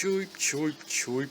Choip, choip, choip.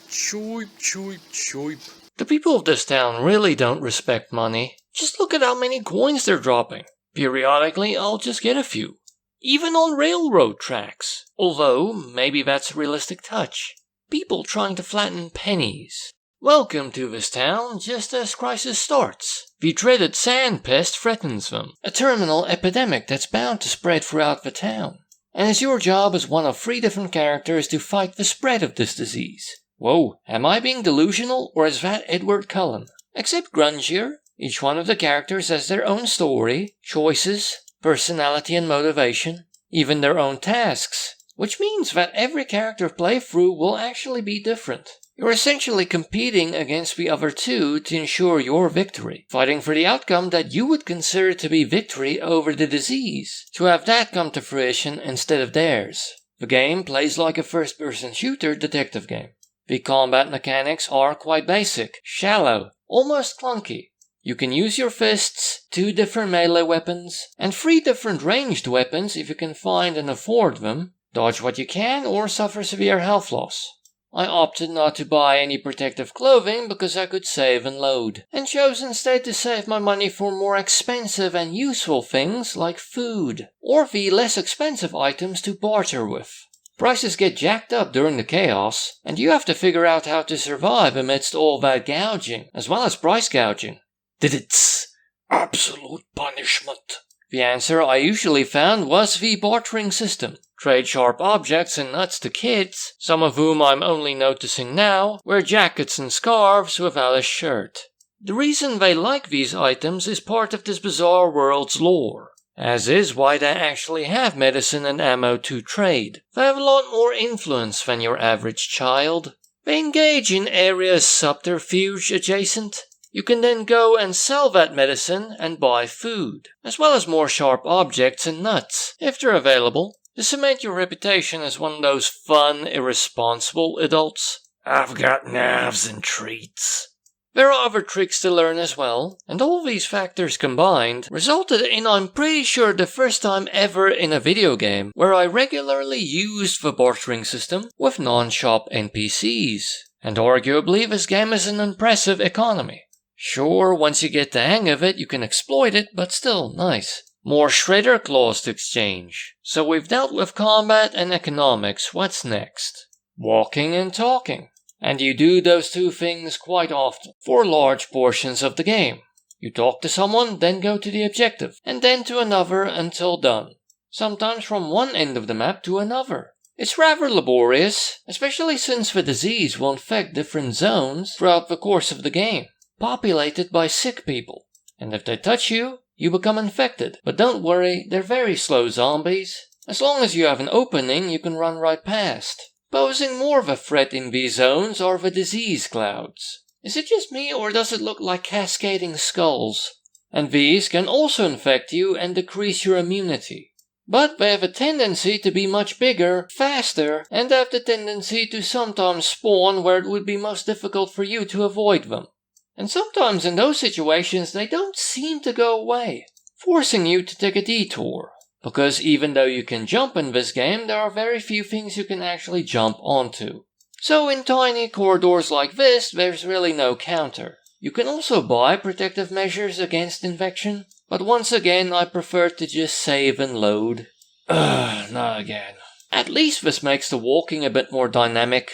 Choip, choip, choip. The people of this town really don't respect money. Just look at how many coins they're dropping. Periodically, I'll just get a few. Even on railroad tracks. Although, maybe that's a realistic touch. People trying to flatten pennies. Welcome to this town just as crisis starts. The dreaded sand pest threatens them. A terminal epidemic that's bound to spread throughout the town. And it's your job as one of 3 different characters to fight the spread of this disease. Whoa, am I being delusional or is that Edward Cullen? Except grungier, each one of the characters has their own story, choices, personality and motivation, even their own tasks, which means that every character playthrough will actually be different. You're essentially competing against the other 2 to ensure your victory, fighting for the outcome that you would consider to be victory over the disease, to have that come to fruition instead of theirs. The game plays like a first-person shooter detective game. The combat mechanics are quite basic, shallow, almost clunky. You can use your fists, 2 different melee weapons, and 3 different ranged weapons if you can find and afford them, dodge what you can or suffer severe health loss. I opted not to buy any protective clothing because I could save and load, and chose instead to save my money for more expensive and useful things like food, or the less expensive items to barter with. Prices get jacked up during the chaos, and you have to figure out how to survive amidst all that gouging, as well as price gouging. It's absolute punishment. The answer I usually found was the bartering system. Trade sharp objects and nuts to kids, some of whom I'm only noticing now, wear jackets and scarves without a shirt. The reason they like these items is part of this bizarre world's lore. As is why they actually have medicine and ammo to trade. They have a lot more influence than your average child. They engage in areas subterfuge adjacent. You can then go and sell that medicine and buy food, as well as more sharp objects and nuts, if they're available, to cement your reputation as one of those fun, irresponsible adults. I've got knives and treats. There are other tricks to learn as well, and all these factors combined resulted in, I'm pretty sure, the first time ever in a video game where I regularly used the bartering system with non-shop NPCs. And arguably this game is an impressive economy. Sure, once you get the hang of it, you can exploit it, but still nice. More shredder claws to exchange. So we've dealt with combat and economics, what's next? Walking and talking. And you do those 2 things quite often, for large portions of the game. You talk to someone, then go to the objective, and then to another until done. Sometimes from one end of the map to another. It's rather laborious, especially since the disease will infect different zones throughout the course of the game, populated by sick people. And if they touch you, you become infected. But don't worry, they're very slow zombies. As long as you have an opening, you can run right past. Posing more of a threat in these zones are the disease clouds. Is it just me or does it look like cascading skulls? And these can also infect you and decrease your immunity. But they have a tendency to be much bigger, faster, and have the tendency to sometimes spawn where it would be most difficult for you to avoid them. And sometimes in those situations they don't seem to go away, forcing you to take a detour. Because even though you can jump in this game, there are very few things you can actually jump onto. So in tiny corridors like this, there's really no counter. You can also buy protective measures against infection, but once again I prefer to just save and load. Not again. At least this makes the walking a bit more dynamic,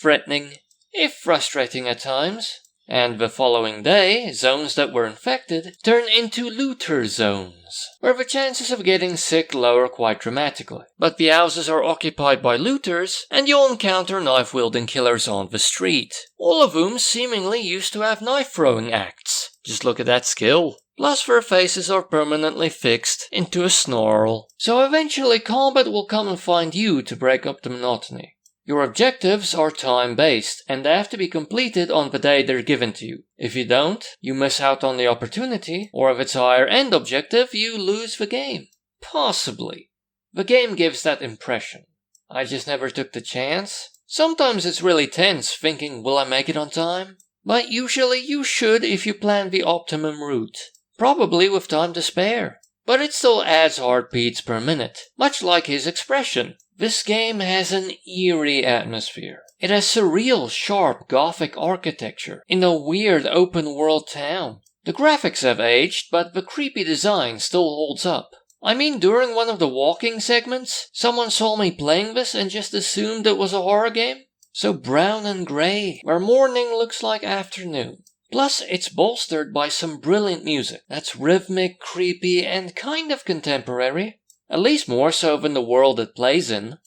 threatening, if frustrating at times. And the following day, zones that were infected turn into looter zones, where the chances of getting sick lower quite dramatically. But the houses are occupied by looters, and you'll encounter knife-wielding killers on the street, all of whom seemingly used to have knife-throwing acts. Just look at that skill. Plus their faces are permanently fixed into a snarl. So eventually combat will come and find you to break up the monotony. Your objectives are time-based, and they have to be completed on the day they're given to you. If you don't, you miss out on the opportunity, or if it's a higher-end objective, you lose the game. Possibly. The game gives that impression. I just never took the chance. Sometimes it's really tense, thinking, will I make it on time? But usually you should if you plan the optimum route. Probably with time to spare. but it still adds heartbeats per minute, much like his expression. This game has an eerie atmosphere. It has surreal, sharp, gothic architecture in a weird open-world town. The graphics have aged, but the creepy design still holds up. I mean, during one of the walking segments, someone saw me playing this and just assumed it was a horror game. So brown and grey, where morning looks like afternoon. Plus, it's bolstered by some brilliant music that's rhythmic, creepy, and kind of contemporary. At least more so than the world it plays in.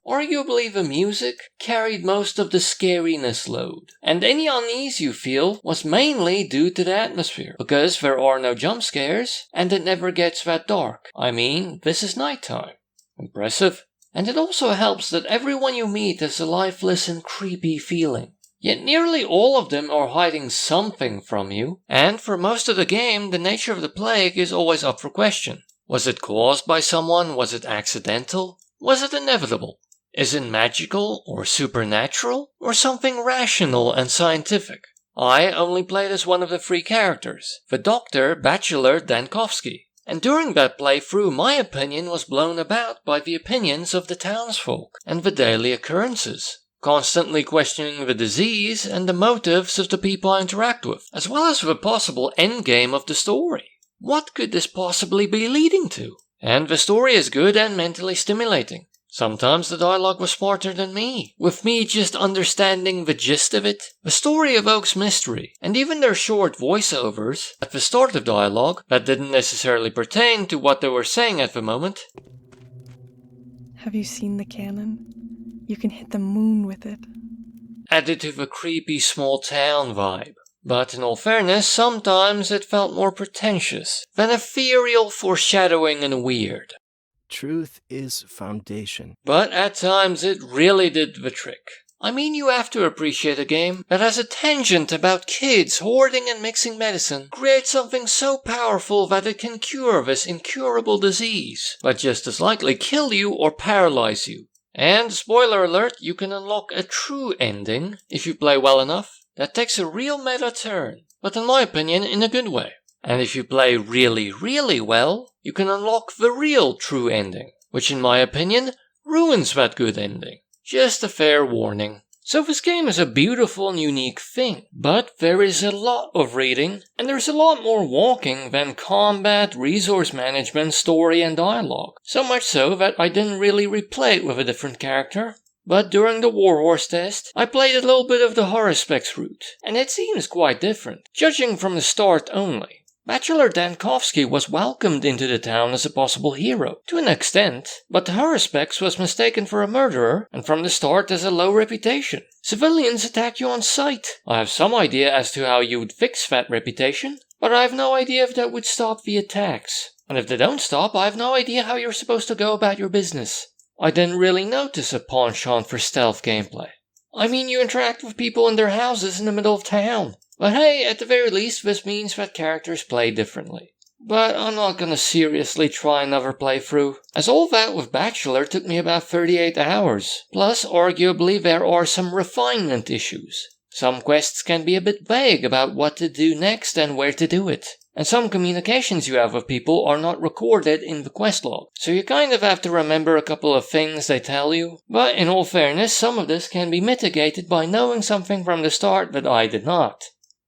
Arguably, the music carried most of the scariness load, and any unease you feel was mainly due to the atmosphere, because there are no jump scares, and it never gets that dark. I mean, this is nighttime. Impressive. And it also helps that everyone you meet has a lifeless and creepy feeling. Yet nearly all of them are hiding something from you, and for most of the game, the nature of the plague is always up for question. Was it caused by someone? Was it accidental? Was it inevitable? Is it magical or supernatural or something rational and scientific? I only played as one of the three characters, the Dr. Bachelor Dankovsky, and during that playthrough my opinion was blown about by the opinions of the townsfolk and the daily occurrences, constantly questioning the disease and the motives of the people I interact with, as well as the possible endgame of the story. What could this possibly be leading to? And the story is good and mentally stimulating. Sometimes the dialogue was smarter than me, with me just understanding the gist of it. The story evokes mystery, and even their short voiceovers at the start of dialogue that didn't necessarily pertain to what they were saying at the moment. Have you seen the cannon? You can hit the moon with it. Added to the creepy small town vibe. But in all fairness, sometimes it felt more pretentious than ethereal, foreshadowing and weird. Truth is foundation. But at times it really did the trick. I mean, you have to appreciate a game that has a tangent about kids hoarding and mixing medicine, create something so powerful that it can cure this incurable disease, but just as likely kill you or paralyze you. And, spoiler alert, you can unlock a true ending, if you play well enough, that takes a real meta turn, but in my opinion, in a good way. And if you play really, really well, you can unlock the real true ending, which in my opinion, ruins that good ending. Just a fair warning. So this game is a beautiful and unique thing, but there is a lot of reading, and there's a lot more walking than combat, resource management, story and dialogue. So much so that I didn't really replay it with a different character. But during the Warhorse test, I played a little bit of the Horospex route, and it seems quite different, judging from the start only. Bachelor Dankovsky was welcomed into the town as a possible hero, to an extent, but the Horospex was mistaken for a murderer, and from the start has a low reputation. Civilians attack you on sight. I have some idea as to how you would fix that reputation, but I have no idea if that would stop the attacks. And if they don't stop, I have no idea how you're supposed to go about your business. I didn't really notice a penchant for stealth gameplay. I mean, you interact with people in their houses in the middle of town. But hey, at the very least, this means that characters play differently. But I'm not gonna seriously try another playthrough, as all that with Bachelor took me about 38 hours. Plus, arguably, there are some refinement issues. Some quests can be a bit vague about what to do next and where to do it. And some communications you have with people are not recorded in the quest log, so you kind of have to remember a couple of things they tell you. But in all fairness, some of this can be mitigated by knowing something from the start that I did not.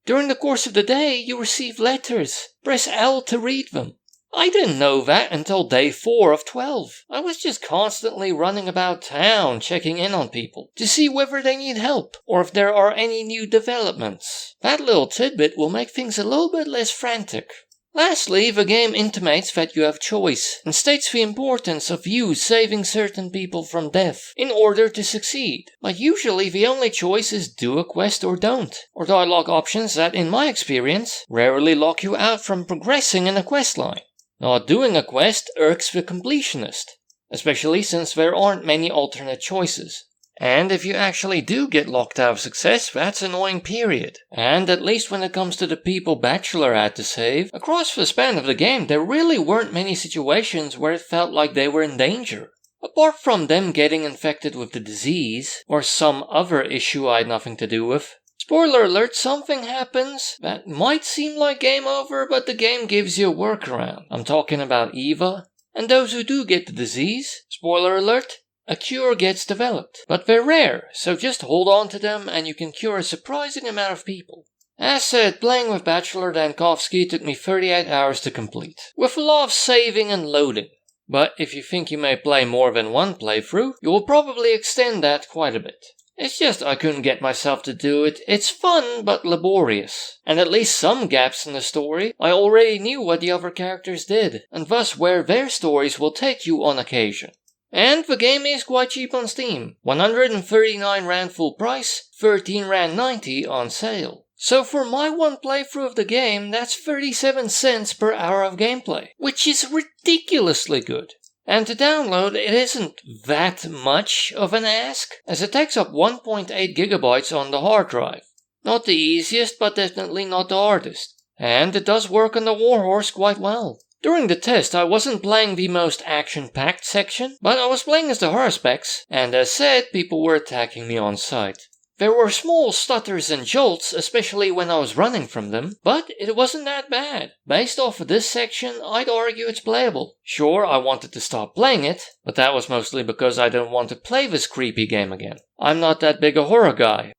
During the course of the day, you receive letters. Press L to read them. I didn't know that until day 4 of 12. I was just constantly running about town checking in on people to see whether they need help or if there are any new developments. That little tidbit will make things a little bit less frantic. Lastly, the game intimates that you have choice and states the importance of you saving certain people from death in order to succeed. But usually the only choice is do a quest or don't, or dialogue options that, in my experience, rarely lock you out from progressing in a quest line. Not doing a quest irks the completionist, especially since there aren't many alternate choices. And if you actually do get locked out of success, that's annoying period. And at least when it comes to the people Bachelor had to save, across the span of the game there really weren't many situations where it felt like they were in danger. Apart from them getting infected with the disease, or some other issue I had nothing to do with. Spoiler alert, something happens that might seem like game over, but the game gives you a workaround. I'm talking about Eva. And those who do get the disease, spoiler alert, a cure gets developed. But they're rare, so just hold on to them and you can cure a surprising amount of people. As said, playing with Bachelor Dankovsky took me 38 hours to complete, with a lot of saving and loading. But if you think you may play more than one playthrough, you will probably extend that quite a bit. It's just I couldn't get myself to do it. It's fun, but laborious. And at least some gaps in the story, I already knew what the other characters did, and thus where their stories will take you on occasion. And the game is quite cheap on Steam. 139 Rand full price, 13 Rand 90 on sale. So for my one playthrough of the game, that's 37 cents per hour of gameplay, which is ridiculously good. And to download, it isn't that much of an ask, as it takes up 1.8 gigabytes on the hard drive. Not the easiest, but definitely not the hardest. And it does work on the Warhorse quite well. During the test, I wasn't playing the most action-packed section, but I was playing as the Harspecks, and as said, people were attacking me on sight. There were small stutters and jolts, especially when I was running from them, but it wasn't that bad. Based off of this section, I'd argue it's playable. Sure, I wanted to stop playing it, but that was mostly because I didn't want to play this creepy game again. I'm not that big a horror guy.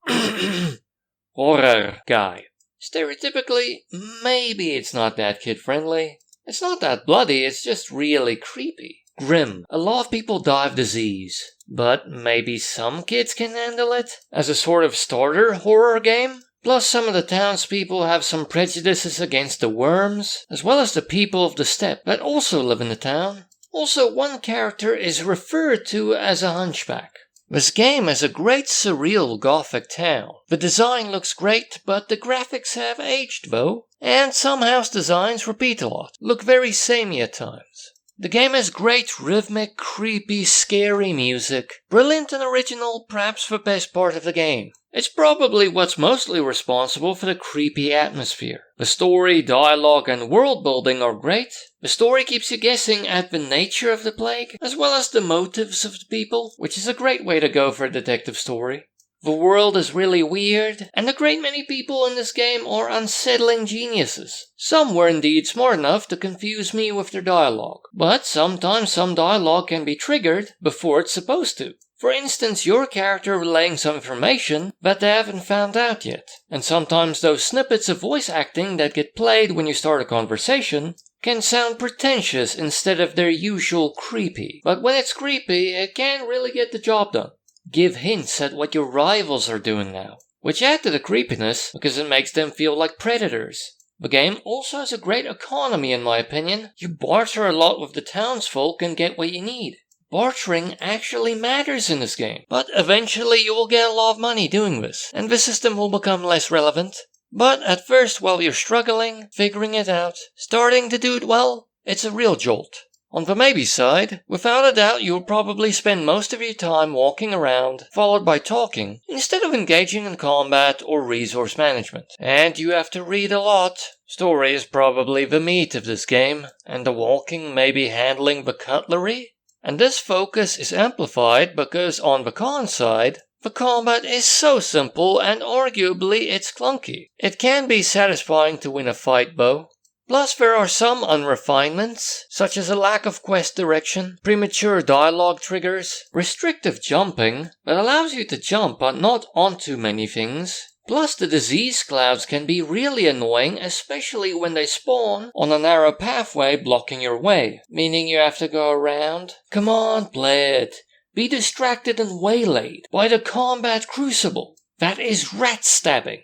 Horror guy. Stereotypically, maybe it's not that kid-friendly. It's not that bloody, it's just really creepy. Grim. A lot of people die of disease, but maybe some kids can handle it as a sort of starter horror game. Plus some of the townspeople have some prejudices against the worms, as well as the people of the steppe that also live in the town. Also, one character is referred to as a hunchback. This game has a great surreal gothic town. The design looks great, but the graphics have aged though, and some house designs repeat a lot, look very samey at times. The game has great rhythmic, creepy, scary music. Brilliant and original, perhaps the best part of the game. It's probably what's mostly responsible for the creepy atmosphere. The story, dialogue, and world building are great. The story keeps you guessing at the nature of the plague, as well as the motives of the people, which is a great way to go for a detective story. The world is really weird, and a great many people in this game are unsettling geniuses. Some were indeed smart enough to confuse me with their dialogue, but sometimes some dialogue can be triggered before it's supposed to. For instance, your character relaying some information that they haven't found out yet, and sometimes those snippets of voice acting that get played when you start a conversation can sound pretentious instead of their usual creepy. But when it's creepy, it can really get the job done. Give hints at what your rivals are doing now, which add to the creepiness because it makes them feel like predators. The game also has a great economy in my opinion. You barter a lot with the townsfolk and get what you need. Bartering actually matters in this game, but eventually you will get a lot of money doing this, and the system will become less relevant. But at first, while you're struggling, figuring it out, starting to do it well, it's a real jolt. On the maybe side, without a doubt you'll probably spend most of your time walking around, followed by talking, instead of engaging in combat or resource management. And you have to read a lot. Story is probably the meat of this game, and the walking may be handling the cutlery. And this focus is amplified because on the con side, the combat is so simple and arguably it's clunky. It can be satisfying to win a fight though. Plus there are some unrefinements, such as a lack of quest direction, premature dialogue triggers, restrictive jumping that allows you to jump but not onto many things. Plus the disease clouds can be really annoying, especially when they spawn on a narrow pathway blocking your way, meaning you have to go around. Come on, play it. Be distracted and waylaid by the combat crucible. That is rat stabbing.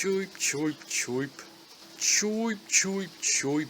Choip, choip, choip. Choip, choip, choip.